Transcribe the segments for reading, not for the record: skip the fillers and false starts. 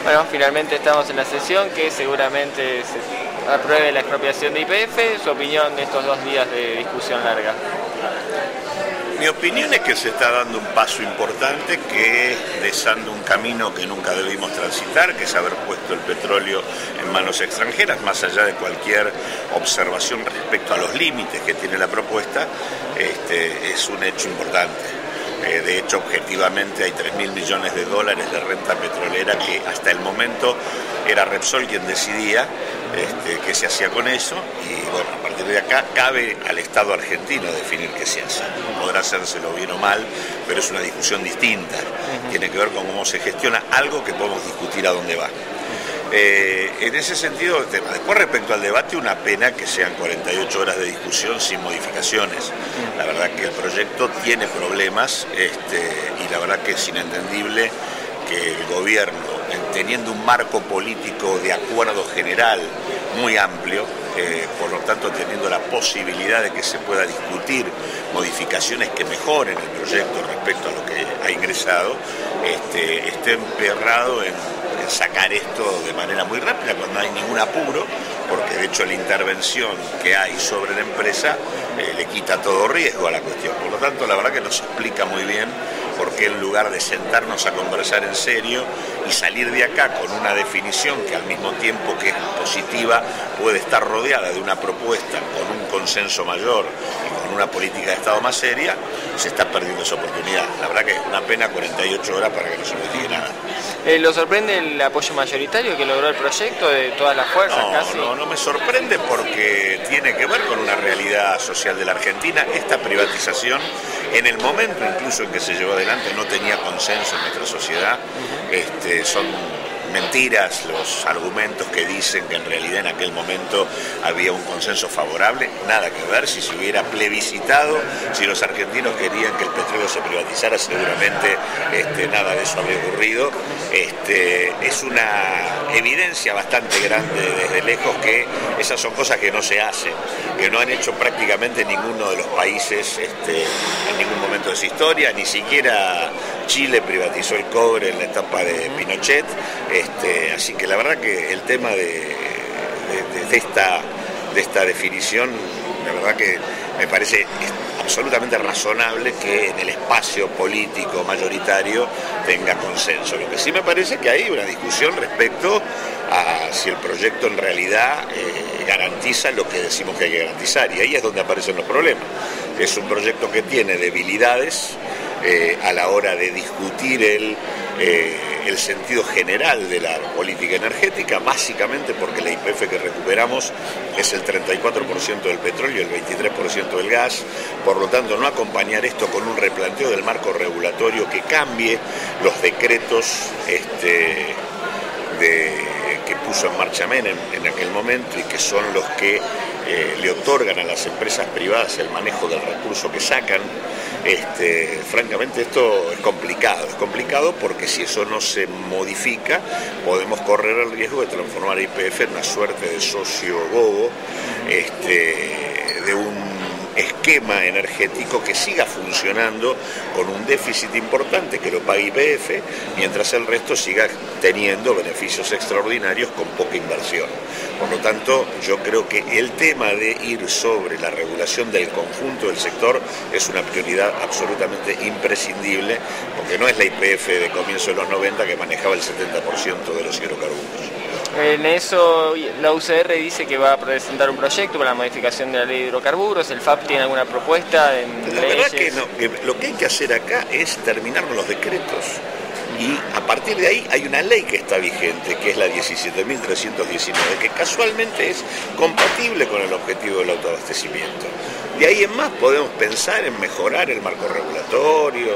Bueno, finalmente estamos en la sesión que seguramente se apruebe la expropiación de YPF. Su opinión de estos 2 días de discusión larga. Mi opinión es que se está dando un paso importante, que es desandando un camino que nunca debimos transitar, que es haber puesto el petróleo en manos extranjeras, más allá de cualquier observación respecto a los límites que tiene la propuesta. Es un hecho importante. De hecho, objetivamente hay 3.000 millones de dólares de renta petrolera que hasta el momento era Repsol quien decidía qué se hacía con eso, y bueno, a partir de acá cabe al Estado argentino definir qué se hace. Podrá hacérselo bien o mal, pero es una discusión distinta. Tiene que ver con cómo se gestiona algo que podemos discutir a dónde va. En ese sentido, el tema. Después, respecto al debate, una pena que sean 48 horas de discusión sin modificaciones. La verdad que el proyecto tiene problemas, y la verdad que es inentendible que el gobierno, teniendo un marco político de acuerdo general muy amplio, por lo tanto teniendo la posibilidad de que se pueda discutir modificaciones que mejoren el proyecto respecto a lo que ha ingresado, esté emperrado en sacar esto de manera muy rápida cuando no hay ningún apuro, porque de hecho la intervención que hay sobre la empresa le quita todo riesgo a la cuestión. Por lo tanto, la verdad que nos explica muy bien por qué, en lugar de sentarnos a conversar en serio y salir de acá con una definición que al mismo tiempo que es positiva puede estar rodeada de una propuesta con un consenso mayor y con una política de Estado más seria, se está perdiendo esa oportunidad. La verdad que es una pena 48 horas para que no se modifique nada. ¿Lo sorprende el apoyo mayoritario que logró el proyecto de todas las fuerzas? No me sorprende, porque tiene que ver con una realidad social de la Argentina. Esta privatización, en el momento incluso en que se llevó adelante, no tenía consenso en nuestra sociedad. Son mentiras los argumentos que dicen que en realidad en aquel momento había un consenso favorable. Nada que ver. Si se hubiera plebiscitado, si los argentinos querían que el petróleo se privatizara, seguramente nada de eso habría ocurrido. Es una evidencia bastante grande desde lejos que esas son cosas que no se hacen, que no han hecho prácticamente ninguno de los países en ningún momento de su historia. Ni siquiera Chile privatizó el cobre en la etapa de Pinochet. Así que la verdad que el tema de esta definición, la verdad que me parece absolutamente razonable que en el espacio político mayoritario tenga consenso. Lo que sí me parece que hay una discusión respecto a si el proyecto en realidad garantiza lo que decimos que hay que garantizar, y ahí es donde aparecen los problemas. Es un proyecto que tiene debilidades a la hora de discutir el sentido general de la política energética, básicamente porque la YPF que recuperamos es el 34% del petróleo y el 23% del gas. Por lo tanto, no acompañar esto con un replanteo del marco regulatorio que cambie los decretos que puso en marcha Menem en aquel momento, y que son los que le otorgan a las empresas privadas el manejo del recurso que sacan. Francamente, esto es complicado porque si eso no se modifica, podemos correr el riesgo de transformar a YPF en una suerte de socio bobo, de un esquema energético que siga funcionando con un déficit importante que lo paga YPF, mientras el resto siga teniendo beneficios extraordinarios con poca inversión. Por lo tanto, yo creo que el tema de ir sobre la regulación del conjunto del sector es una prioridad absolutamente imprescindible, porque no es la YPF de comienzo de los 90 que manejaba el 70% de los hidrocarburos. En eso, la UCR dice que va a presentar un proyecto para la modificación de la ley de hidrocarburos. ¿El FAP tiene alguna propuesta en leyes? La verdad que no, que lo que hay que hacer acá es terminar con los decretos. Y a partir de ahí hay una ley que está vigente, que es la 17.319, que casualmente es compatible con el objetivo del autoabastecimiento. De ahí en más podemos pensar en mejorar el marco regulatorio,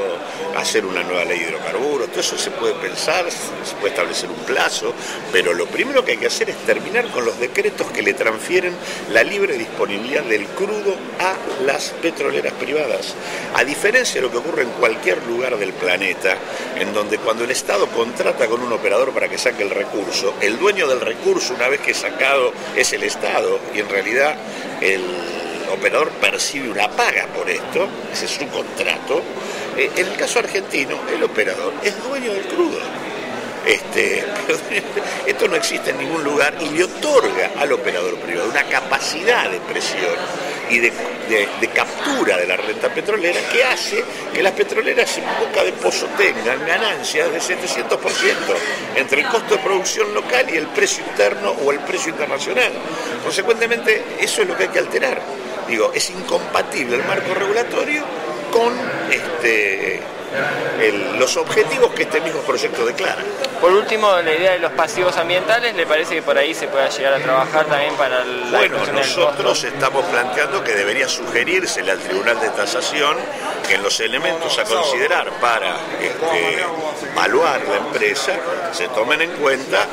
hacer una nueva ley de hidrocarburos, todo eso se puede pensar, se puede establecer un plazo, pero lo primero que hay que hacer es terminar con los decretos que le transfieren la libre disponibilidad del crudo a las petroleras privadas. A diferencia de lo que ocurre en cualquier lugar del planeta, en donde cuando el Estado contrata con un operador para que saque el recurso, el dueño del recurso, una vez que es sacado, es el Estado, y en realidad el operador percibe una paga por esto, ese es su contrato. En el caso argentino, el operador es dueño del crudo. Esto no existe en ningún lugar y le otorga al operador privado una capacidad de presión y de captura de la renta petrolera que hace que las petroleras en boca de pozo tengan ganancias de 700% entre el costo de producción local y el precio interno o el precio internacional. Consecuentemente, eso es lo que hay que alterar. Digo, es incompatible el marco regulatorio con los objetivos que este mismo proyecto declara. Por último, la idea de los pasivos ambientales, ¿le parece que por ahí se pueda llegar a trabajar también para la Bueno, nosotros estamos planteando que debería sugerírsele al Tribunal de Tasación que en los elementos a considerar para evaluar la empresa se tomen en cuenta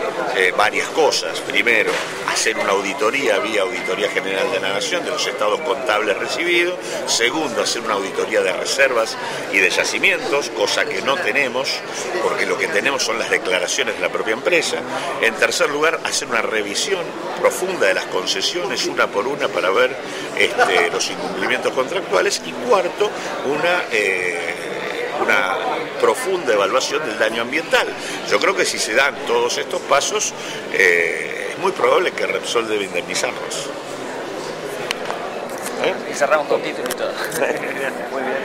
varias cosas. Primero, hacer una auditoría vía Auditoría General de la Nación de los estados contables recibidos. Segundo, hacer una auditoría de reservas y de yacimientos, cosa que no tenemos, porque lo que tenemos son las declaraciones de la propia empresa. En tercer lugar, hacer una revisión profunda de las concesiones, una por una, para ver los incumplimientos contractuales. Y cuarto, una profunda evaluación del daño ambiental. Yo creo que si se dan todos estos pasos, es muy probable que Repsol debe indemnizarnos. Y cerramos con título y todo. Muy bien.